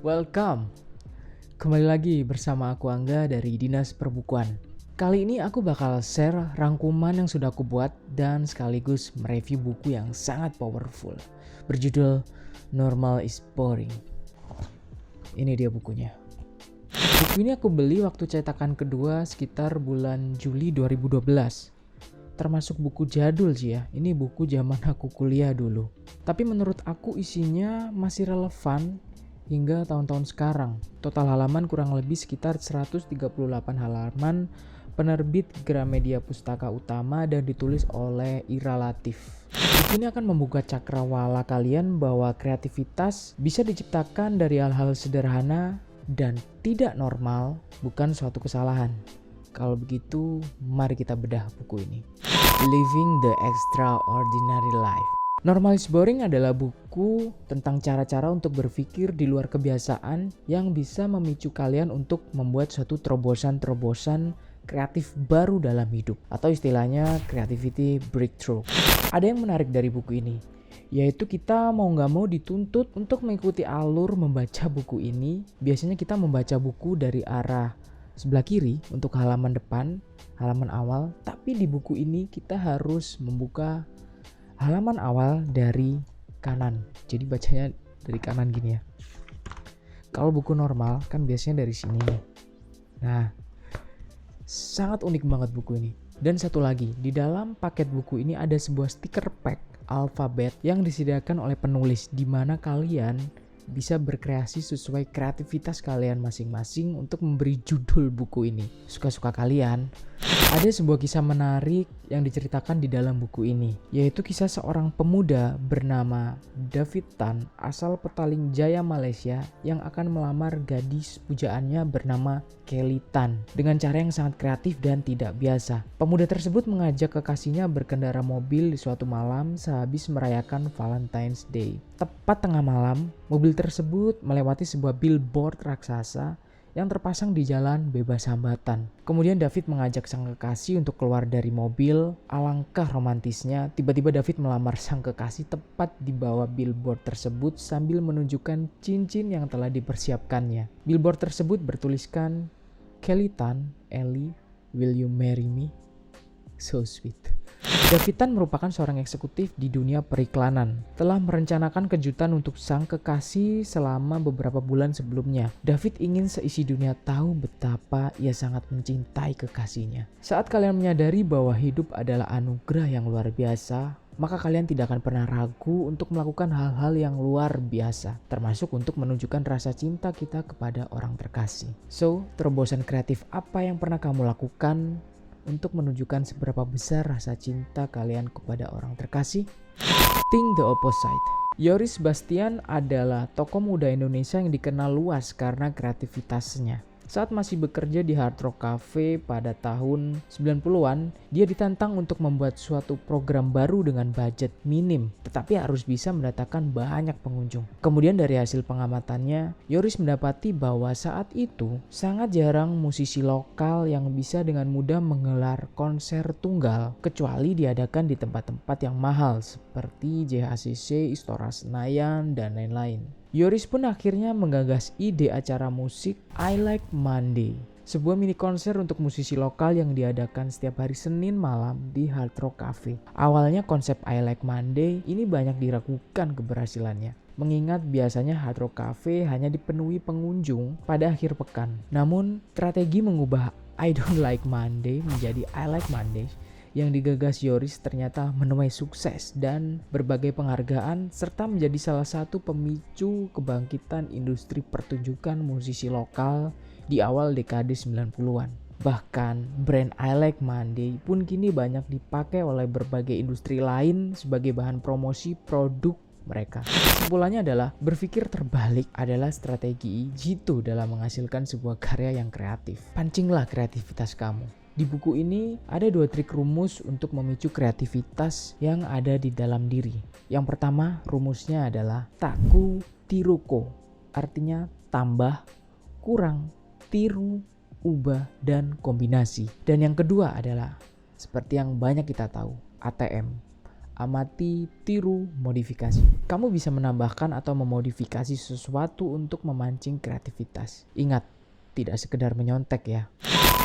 Welcome. Kembali lagi bersama aku Angga dari Dinas Perbukuan. Kali ini aku bakal share rangkuman yang sudah aku buat dan sekaligus mereview buku yang sangat powerful berjudul Normal is Boring. Ini dia bukunya. Buku ini aku beli waktu cetakan kedua sekitar bulan Juli 2012. Termasuk buku jadul sih ya. Ini buku zaman aku kuliah dulu. Tapi menurut aku isinya masih relevan hingga tahun-tahun sekarang. Total halaman kurang lebih sekitar 138 halaman, penerbit Gramedia Pustaka Utama dan ditulis oleh Ira Latif. Buku ini akan membuka cakrawala kalian bahwa kreativitas bisa diciptakan dari hal-hal sederhana dan tidak normal, bukan suatu kesalahan. Kalau begitu, mari kita bedah buku ini. Living the Extraordinary Life. Normal is Boring adalah buku tentang cara-cara untuk berpikir di luar kebiasaan yang bisa memicu kalian untuk membuat suatu terobosan-terobosan kreatif baru dalam hidup, atau istilahnya creativity breakthrough. Ada yang menarik dari buku ini, yaitu kita mau gak mau dituntut untuk mengikuti alur membaca buku ini. Biasanya kita membaca buku dari arah sebelah kiri untuk halaman depan, halaman awal, tapi di buku ini kita harus membuka halaman awal dari kanan. Jadi bacanya dari kanan gini ya. Kalau buku normal kan biasanya dari sini nih. Nah, sangat unik banget buku ini. Dan satu lagi, di dalam paket buku ini ada sebuah stiker pack alfabet yang disediakan oleh penulis, di mana kalian bisa berkreasi sesuai kreativitas kalian masing-masing untuk memberi judul buku ini. Suka-suka kalian. Ada sebuah kisah menarik yang diceritakan di dalam buku ini, yaitu kisah seorang pemuda bernama David Tan asal Petaling Jaya, Malaysia, yang akan melamar gadis pujaannya bernama Kelly Tan dengan cara yang sangat kreatif dan tidak biasa. Pemuda tersebut mengajak kekasihnya berkendara mobil di suatu malam sehabis merayakan Valentine's Day. Tepat tengah malam, mobil tersebut melewati sebuah billboard raksasa yang terpasang di jalan bebas hambatan. Kemudian David mengajak sang kekasih untuk keluar dari mobil. Alangkah romantisnya, tiba-tiba David melamar sang kekasih tepat di bawah billboard tersebut sambil menunjukkan cincin yang telah dipersiapkannya. Billboard tersebut bertuliskan, "Kelly Tan, Ellie, will you marry me?" So sweet. David Tan merupakan seorang eksekutif di dunia periklanan. Telah merencanakan kejutan untuk sang kekasih selama beberapa bulan sebelumnya. David ingin seisi dunia tahu betapa ia sangat mencintai kekasihnya. Saat kalian menyadari bahwa hidup adalah anugerah yang luar biasa, maka kalian tidak akan pernah ragu untuk melakukan hal-hal yang luar biasa, termasuk untuk menunjukkan rasa cinta kita kepada orang terkasih. So, terobosan kreatif apa yang pernah kamu lakukan untuk menunjukkan seberapa besar rasa cinta kalian kepada orang terkasih? Think the opposite. Yoris Bastian adalah tokoh muda Indonesia yang dikenal luas karena kreativitasnya. Saat masih bekerja di Hard Rock Cafe pada tahun 90-an, dia ditantang untuk membuat suatu program baru dengan budget minim, tetapi harus bisa mendatangkan banyak pengunjung. Kemudian dari hasil pengamatannya, Yoris mendapati bahwa saat itu sangat jarang musisi lokal yang bisa dengan mudah menggelar konser tunggal, kecuali diadakan di tempat-tempat yang mahal seperti JHCC, Istora Senayan, dan lain-lain. Yoris pun akhirnya menggagas ide acara musik I Like Monday, sebuah mini konser untuk musisi lokal yang diadakan setiap hari Senin malam di Hard Rock Cafe. Awalnya konsep I Like Monday ini banyak diragukan keberhasilannya, mengingat biasanya Hard Rock Cafe hanya dipenuhi pengunjung pada akhir pekan. Namun, strategi mengubah I Don't Like Monday menjadi I Like Monday yang digagas Yoris ternyata menuai sukses dan berbagai penghargaan, serta menjadi salah satu pemicu kebangkitan industri pertunjukan musisi lokal di awal dekade 90-an. Bahkan brand I Like Monday pun kini banyak dipakai oleh berbagai industri lain sebagai bahan promosi produk mereka. Kesimpulannya adalah berpikir terbalik adalah strategi jitu dalam menghasilkan sebuah karya yang kreatif. Pancinglah kreativitas kamu. Di buku ini ada 2 trik rumus untuk memicu kreativitas yang ada di dalam diri. Yang pertama, rumusnya adalah taku tiruko, artinya tambah, kurang, tiru, ubah, dan kombinasi. Dan yang kedua adalah seperti yang banyak kita tahu, ATM, Amati, tiru, modifikasi. Kamu bisa menambahkan atau memodifikasi sesuatu untuk memancing kreativitas. Ingat, tidak sekedar menyontek ya.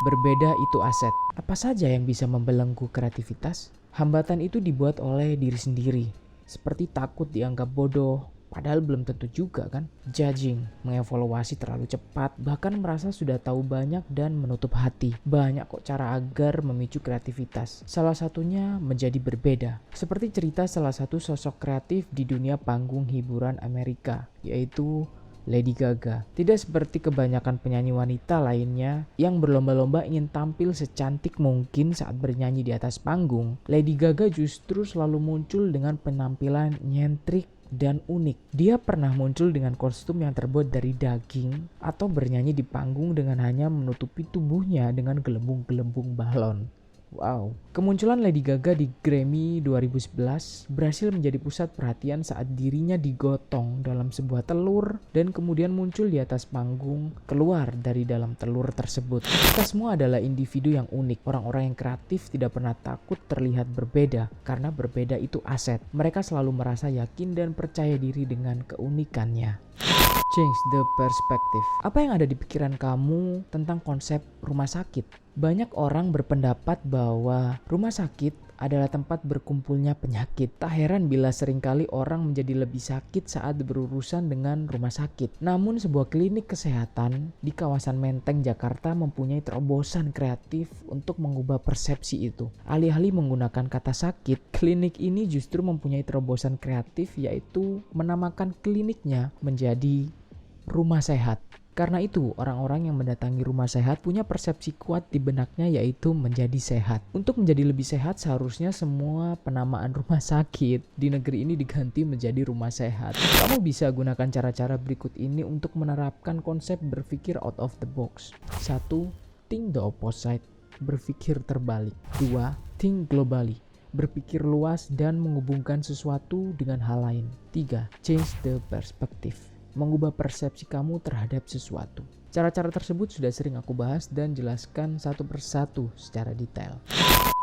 Berbeda itu aset. Apa saja yang bisa membelenggu kreativitas? Hambatan itu dibuat oleh diri sendiri. Seperti takut dianggap bodoh, padahal belum tentu juga kan. Judging, mengevaluasi terlalu cepat, bahkan merasa sudah tahu banyak dan menutup hati. Banyak kok cara agar memicu kreativitas. Salah satunya menjadi berbeda. Seperti cerita salah satu sosok kreatif di dunia panggung hiburan Amerika, yaitu Lady Gaga. Tidak seperti kebanyakan penyanyi wanita lainnya yang berlomba-lomba ingin tampil secantik mungkin saat bernyanyi di atas panggung. Lady Gaga justru selalu muncul dengan penampilan nyentrik dan unik. Dia pernah muncul dengan kostum yang terbuat dari daging atau bernyanyi di panggung dengan hanya menutupi tubuhnya dengan gelembung-gelembung balon. Wow, kemunculan Lady Gaga di Grammy 2011 berhasil menjadi pusat perhatian saat dirinya digotong dalam sebuah telur dan kemudian muncul di atas panggung keluar dari dalam telur tersebut. Kita semua adalah individu yang unik. Orang-orang yang kreatif tidak pernah takut terlihat berbeda karena berbeda itu aset. Mereka selalu merasa yakin dan percaya diri dengan keunikannya. Change the perspective. Apa yang ada di pikiran kamu tentang konsep rumah sakit? Banyak orang berpendapat bahwa rumah sakit adalah tempat berkumpulnya penyakit. Tak heran bila seringkali orang menjadi lebih sakit saat berurusan dengan rumah sakit. Namun sebuah klinik kesehatan di kawasan Menteng, Jakarta mempunyai terobosan kreatif untuk mengubah persepsi itu. Alih-alih menggunakan kata sakit, klinik ini justru mempunyai terobosan kreatif yaitu menamakan kliniknya menjadi rumah sehat. Karena itu, orang-orang yang mendatangi rumah sehat punya persepsi kuat di benaknya yaitu menjadi sehat. Untuk menjadi lebih sehat, seharusnya semua penamaan rumah sakit di negeri ini diganti menjadi rumah sehat. Kamu bisa gunakan cara-cara berikut ini untuk menerapkan konsep berpikir out of the box. 1. Think the opposite, berpikir terbalik. 2. Think globally, berpikir luas dan menghubungkan sesuatu dengan hal lain. 3. Change the perspective, mengubah persepsi kamu terhadap sesuatu. Cara-cara tersebut sudah sering aku bahas dan jelaskan satu persatu secara detail.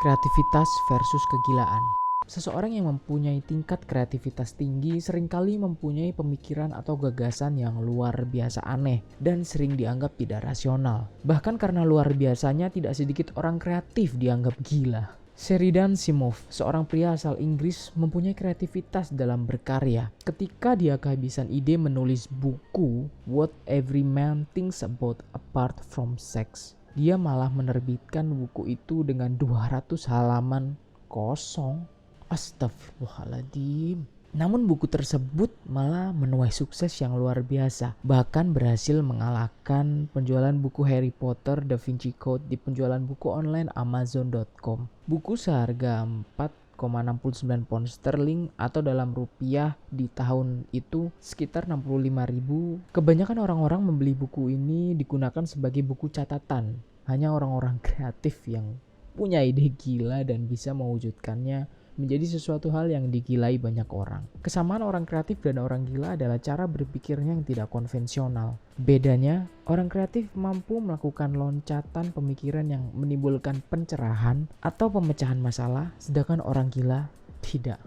Kreativitas versus kegilaan. Seseorang yang mempunyai tingkat kreativitas tinggi seringkali mempunyai pemikiran atau gagasan yang luar biasa aneh dan sering dianggap tidak rasional. Bahkan karena luar biasanya, tidak sedikit orang kreatif dianggap gila. Sheridan Simov, seorang pria asal Inggris, mempunyai kreativitas dalam berkarya. Ketika dia kehabisan ide menulis buku What Every Man Thinks About Apart From Sex, dia malah menerbitkan buku itu dengan 200 halaman kosong. Astagfirullahaladzim. Namun buku tersebut malah menuai sukses yang luar biasa. Bahkan berhasil mengalahkan penjualan buku Harry Potter, Da Vinci Code di penjualan buku online Amazon.com. Buku seharga 4,69 pound sterling atau dalam rupiah di tahun itu sekitar 65.000. Kebanyakan orang-orang membeli buku ini digunakan sebagai buku catatan. Hanya orang-orang kreatif yang punya ide gila dan bisa mewujudkannya menjadi sesuatu hal yang digilai banyak orang. Kesamaan orang kreatif dan orang gila adalah cara berpikirnya yang tidak konvensional. Bedanya, orang kreatif mampu melakukan loncatan pemikiran yang menimbulkan pencerahan atau pemecahan masalah, sedangkan orang gila tidak.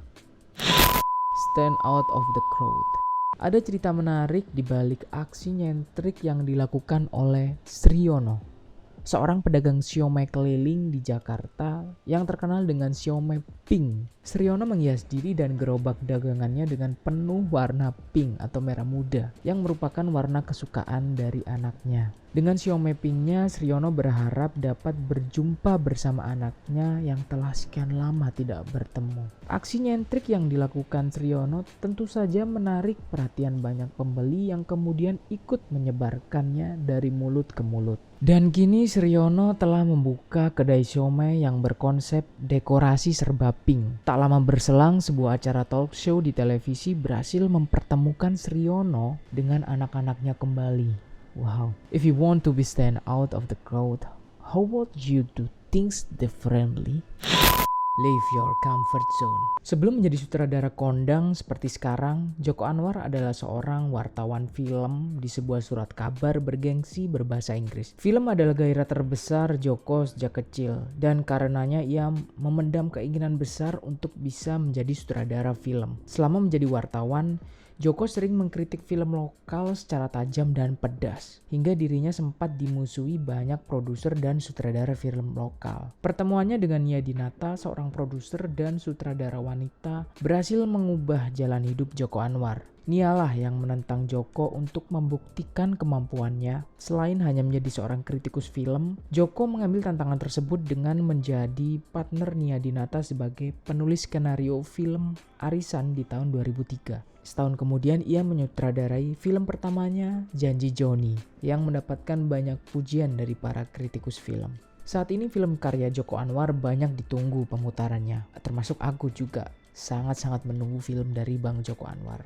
Stand out of the crowd. Ada cerita menarik di balik aksi nyentrik yang dilakukan oleh Sriono, seorang pedagang siomay keliling di Jakarta yang terkenal dengan siomay pink. Sriono menghias diri dan gerobak dagangannya dengan penuh warna pink atau merah muda yang merupakan warna kesukaan dari anaknya. Dengan siomay pinknya, Sriono berharap dapat berjumpa bersama anaknya yang telah sekian lama tidak bertemu. Aksi nyentrik yang dilakukan Sriono tentu saja menarik perhatian banyak pembeli yang kemudian ikut menyebarkannya dari mulut ke mulut. Dan kini Sriono telah membuka kedai siomay yang berkonsep dekorasi serba pink. Tak lama berselang, sebuah acara talk show di televisi berhasil mempertemukan Sriono dengan anak-anaknya kembali. Wow, if you want to be stand out of the crowd, how about you do things differently? Leave your comfort zone. Sebelum menjadi sutradara kondang seperti sekarang, Joko Anwar adalah seorang wartawan film di sebuah surat kabar bergengsi berbahasa Inggris. Film adalah gairah terbesar Joko sejak kecil, dan karenanya ia memendam keinginan besar untuk bisa menjadi sutradara film. Selama menjadi wartawan, Joko sering mengkritik film lokal secara tajam dan pedas, hingga dirinya sempat dimusuhi banyak produser dan sutradara film lokal. Pertemuannya dengan Nia Dinata, seorang produser dan sutradara wanita, berhasil mengubah jalan hidup Joko Anwar. Nialah yang menentang Joko untuk membuktikan kemampuannya. Selain hanya menjadi seorang kritikus film, Joko mengambil tantangan tersebut dengan menjadi partner Nia Dinata sebagai penulis skenario film Arisan di tahun 2003. Setahun kemudian ia menyutradarai film pertamanya, Janji Joni, yang mendapatkan banyak pujian dari para kritikus film. Saat ini film karya Joko Anwar banyak ditunggu pemutarannya, termasuk aku juga sangat-sangat menunggu film dari Bang Joko Anwar.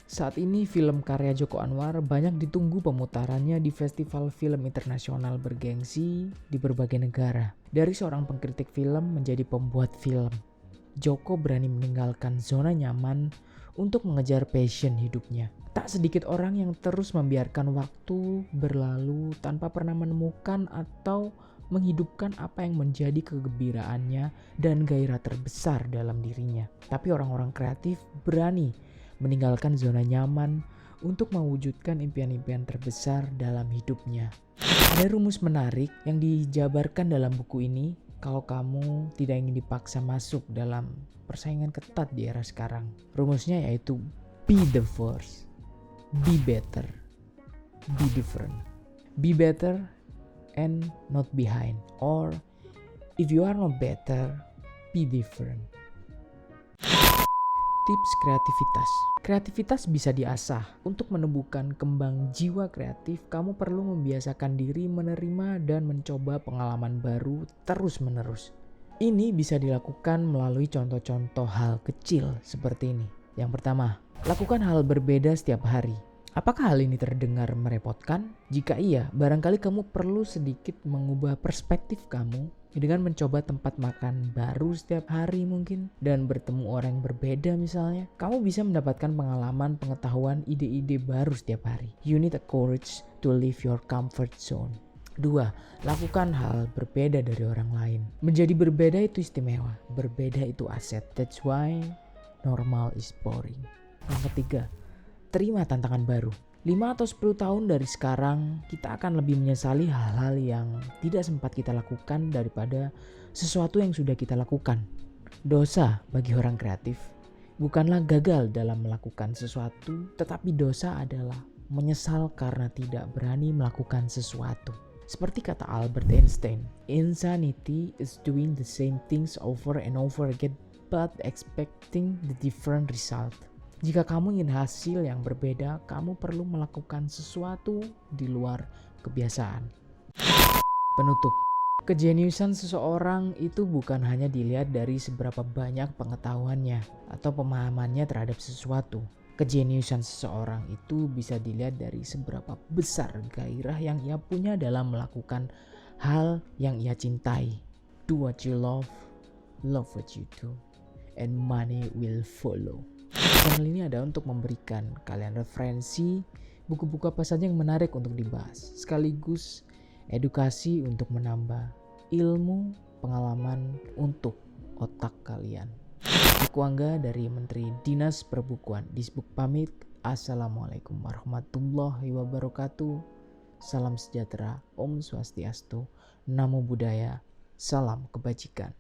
Saat ini film karya Joko Anwar banyak ditunggu pemutarannya di festival film internasional bergengsi di berbagai negara. Dari seorang pengkritik film menjadi pembuat film, Joko berani meninggalkan zona nyaman untuk mengejar passion hidupnya. Tak sedikit orang yang terus membiarkan waktu berlalu tanpa pernah menemukan atau menghidupkan apa yang menjadi kegembiraannya dan gairah terbesar dalam dirinya. Tapi orang-orang kreatif berani meninggalkan zona nyaman untuk mewujudkan impian-impian terbesar dalam hidupnya. Ada rumus menarik yang dijabarkan dalam buku ini. Kalau kamu tidak ingin dipaksa masuk dalam persaingan ketat di era sekarang, rumusnya yaitu be the first, be better, be different. Be better and not behind, or if you are not better, be different. Tips kreativitas. Kreativitas bisa diasah. Untuk menumbuhkan kembang jiwa kreatif, kamu perlu membiasakan diri menerima dan mencoba pengalaman baru terus-menerus. Ini bisa dilakukan melalui contoh-contoh hal kecil seperti ini. Yang pertama, lakukan hal berbeda setiap hari. Apakah hal ini terdengar merepotkan? Jika iya, barangkali kamu perlu sedikit mengubah perspektif kamu dengan mencoba tempat makan baru setiap hari mungkin, dan bertemu orang yang berbeda misalnya. Kamu bisa mendapatkan pengalaman, pengetahuan, ide-ide baru setiap hari. You need a courage to leave your comfort zone. 2. Lakukan hal berbeda dari orang lain. Menjadi berbeda itu istimewa, berbeda itu aset. That's why normal is boring. Yang ketiga, terima tantangan baru. 5 atau 10 tahun dari sekarang, kita akan lebih menyesali hal-hal yang tidak sempat kita lakukan daripada sesuatu yang sudah kita lakukan. Dosa bagi orang kreatif bukanlah gagal dalam melakukan sesuatu, tetapi dosa adalah menyesal karena tidak berani melakukan sesuatu. Seperti kata Albert Einstein, insanity is doing the same things over and over again but expecting the different result. Jika kamu ingin hasil yang berbeda, kamu perlu melakukan sesuatu di luar kebiasaan. Penutup. Kejeniusan seseorang itu bukan hanya dilihat dari seberapa banyak pengetahuannya atau pemahamannya terhadap sesuatu. Kejeniusan seseorang itu bisa dilihat dari seberapa besar gairah yang ia punya dalam melakukan hal yang ia cintai. Do what you love what you do, and money will follow. Channel ini ada untuk memberikan kalian referensi buku-buku apa saja yang menarik untuk dibahas, sekaligus edukasi untuk menambah ilmu pengalaman untuk otak kalian. Aku Angga dari Menteri Dinas Perbukuan, Disbuk pamit. Assalamualaikum warahmatullahi wabarakatuh. Salam sejahtera, Om Swastiastu, Namo Buddhaya, salam kebajikan.